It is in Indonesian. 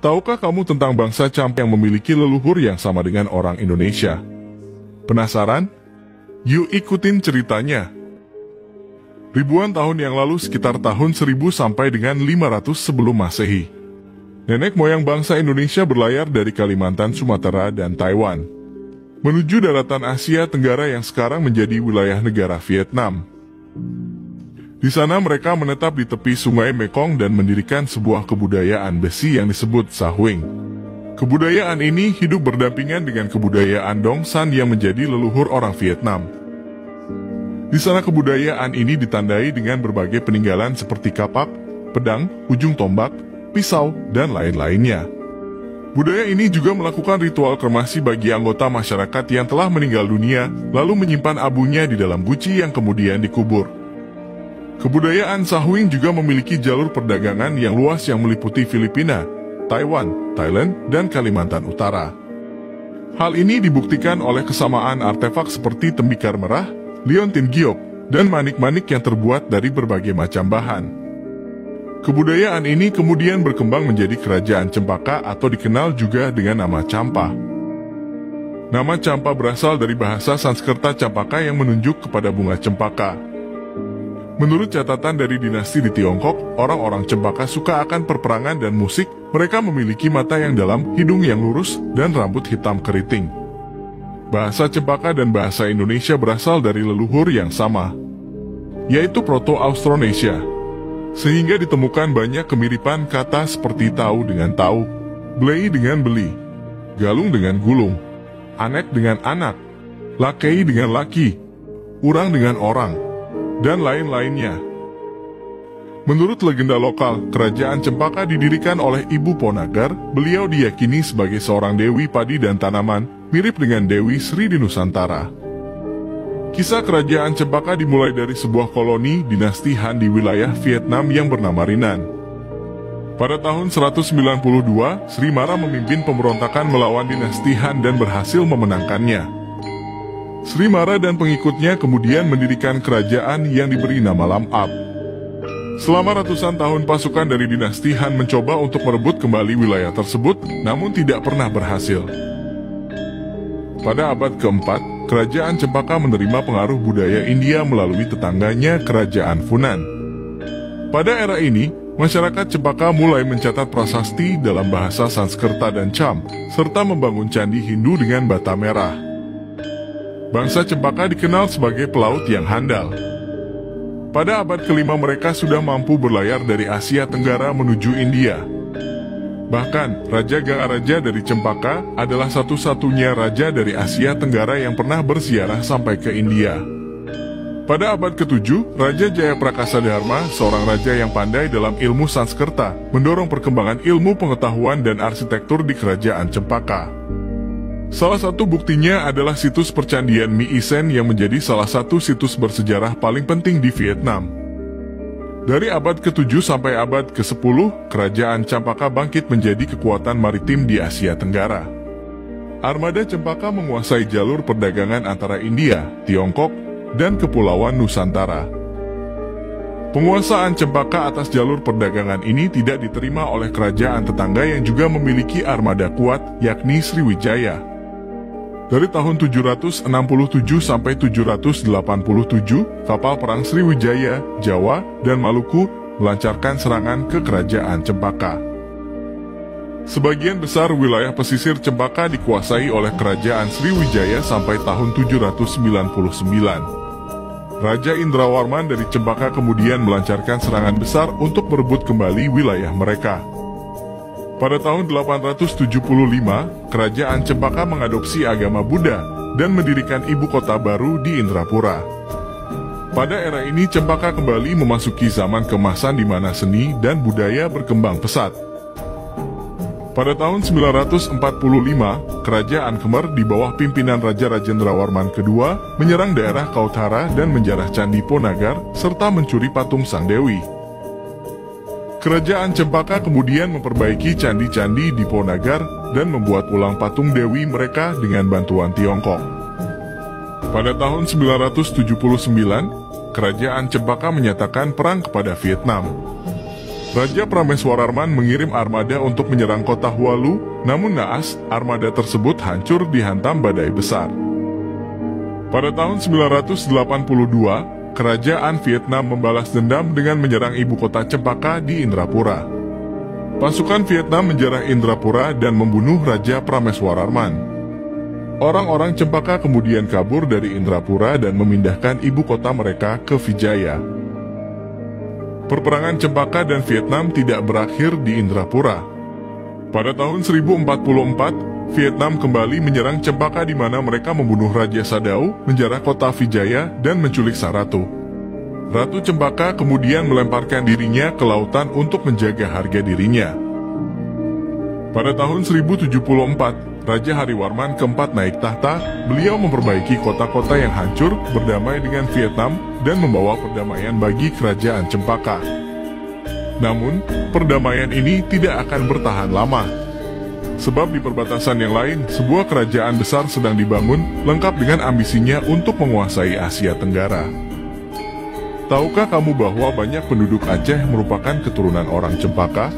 Tahukah kamu tentang bangsa Champa yang memiliki leluhur yang sama dengan orang Indonesia? Penasaran? Yuk ikutin ceritanya. Ribuan tahun yang lalu, sekitar tahun 1000 sampai dengan 500 sebelum Masehi, nenek moyang bangsa Indonesia berlayar dari Kalimantan, Sumatera, dan Taiwan menuju daratan Asia Tenggara yang sekarang menjadi wilayah negara Vietnam. Di sana mereka menetap di tepi sungai Mekong dan mendirikan sebuah kebudayaan besi yang disebut Sahuing. Kebudayaan ini hidup berdampingan dengan kebudayaan Dong San yang menjadi leluhur orang Vietnam. Di sana kebudayaan ini ditandai dengan berbagai peninggalan seperti kapak, pedang, ujung tombak, pisau, dan lain-lainnya. Budaya ini juga melakukan ritual kremasi bagi anggota masyarakat yang telah meninggal dunia, lalu menyimpan abunya di dalam guci yang kemudian dikubur. Kebudayaan Sahuing juga memiliki jalur perdagangan yang luas yang meliputi Filipina, Taiwan, Thailand, dan Kalimantan Utara. Hal ini dibuktikan oleh kesamaan artefak seperti tembikar merah, liontin giok, dan manik-manik yang terbuat dari berbagai macam bahan. Kebudayaan ini kemudian berkembang menjadi kerajaan Cempaka atau dikenal juga dengan nama Champa. Nama Champa berasal dari bahasa Sanskerta Campaka yang menunjuk kepada bunga cempaka. Menurut catatan dari dinasti di Tiongkok, orang-orang Cempaka suka akan perperangan dan musik. Mereka memiliki mata yang dalam, hidung yang lurus, dan rambut hitam keriting. Bahasa Cempaka dan bahasa Indonesia berasal dari leluhur yang sama, yaitu Proto-Austronesia. Sehingga ditemukan banyak kemiripan kata seperti tahu dengan tahu, belei dengan beli, galung dengan gulung, anek dengan anak, lakei dengan laki, urang dengan orang, dan lain-lainnya. Menurut legenda lokal, kerajaan Cempaka didirikan oleh Ibu Ponagar. Beliau diyakini sebagai seorang dewi padi dan tanaman, mirip dengan Dewi Sri di Nusantara. Kisah kerajaan Cempaka dimulai dari sebuah koloni dinasti Han di wilayah Vietnam yang bernama Rinan. Pada tahun 192, Sri Mara memimpin pemberontakan melawan dinasti Han dan berhasil memenangkannya. Sri Mara dan pengikutnya kemudian mendirikan kerajaan yang diberi nama Lam Ap. Selama ratusan tahun pasukan dari dinasti Han mencoba untuk merebut kembali wilayah tersebut, namun tidak pernah berhasil. Pada abad keempat, kerajaan Cempaka menerima pengaruh budaya India melalui tetangganya kerajaan Funan. Pada era ini, masyarakat Cempaka mulai mencatat prasasti dalam bahasa Sanskerta dan Cham, serta membangun candi Hindu dengan bata merah. Bangsa Cempaka dikenal sebagai pelaut yang handal. Pada abad kelima mereka sudah mampu berlayar dari Asia Tenggara menuju India. Bahkan, Raja Gangaraja dari Cempaka adalah satu-satunya raja dari Asia Tenggara yang pernah berziarah sampai ke India. Pada abad ke-7, Raja Jayaprakasa Dharma, seorang raja yang pandai dalam ilmu Sanskerta, mendorong perkembangan ilmu pengetahuan dan arsitektur di kerajaan Cempaka. Salah satu buktinya adalah situs percandian Mi Isen yang menjadi salah satu situs bersejarah paling penting di Vietnam. Dari abad ke-7 sampai abad ke-10, kerajaan Cempaka bangkit menjadi kekuatan maritim di Asia Tenggara. Armada Cempaka menguasai jalur perdagangan antara India, Tiongkok, dan Kepulauan Nusantara. Penguasaan Cempaka atas jalur perdagangan ini tidak diterima oleh kerajaan tetangga yang juga memiliki armada kuat, yakni Sriwijaya. Dari tahun 767 sampai 787, kapal perang Sriwijaya, Jawa, dan Maluku melancarkan serangan ke kerajaan Cempaka. Sebagian besar wilayah pesisir Cempaka dikuasai oleh kerajaan Sriwijaya sampai tahun 799. Raja Indrawarman dari Cempaka kemudian melancarkan serangan besar untuk merebut kembali wilayah mereka. Pada tahun 875, kerajaan Cempaka mengadopsi agama Buddha dan mendirikan ibu kota baru di Indrapura. Pada era ini Cempaka kembali memasuki zaman keemasan di mana seni dan budaya berkembang pesat. Pada tahun 945, kerajaan Khmer di bawah pimpinan Raja Rajendrawarman II menyerang daerah Kauthara dan menjarah Candi Ponagar serta mencuri patung Sang Dewi. Kerajaan Cempaka kemudian memperbaiki candi-candi di Ponagar dan membuat ulang patung Dewi mereka dengan bantuan Tiongkok. Pada tahun 979, kerajaan Cempaka menyatakan perang kepada Vietnam. Raja Prameswararman mengirim armada untuk menyerang kota Hualu, namun naas, armada tersebut hancur dihantam badai besar. Pada tahun 982, kerajaan Vietnam membalas dendam dengan menyerang ibu kota Cempaka di Indrapura. Pasukan Vietnam menjarah Indrapura dan membunuh Raja Prameswararman. Orang-orang Cempaka kemudian kabur dari Indrapura dan memindahkan ibu kota mereka ke Vijaya. Perperangan Cempaka dan Vietnam tidak berakhir di Indrapura. Pada tahun 1044, Vietnam kembali menyerang Cempaka di mana mereka membunuh Raja Sadao, menjarah kota Vijaya, dan menculik sang ratu. Ratu Cempaka kemudian melemparkan dirinya ke lautan untuk menjaga harga dirinya. Pada tahun 1074, Raja Hariwarman keempat naik tahta. Beliau memperbaiki kota-kota yang hancur, berdamai dengan Vietnam, dan membawa perdamaian bagi kerajaan Cempaka. Namun, perdamaian ini tidak akan bertahan lama. Sebab di perbatasan yang lain, sebuah kerajaan besar sedang dibangun, lengkap dengan ambisinya untuk menguasai Asia Tenggara. Tahukah kamu bahwa banyak penduduk Aceh merupakan keturunan orang Cempaka?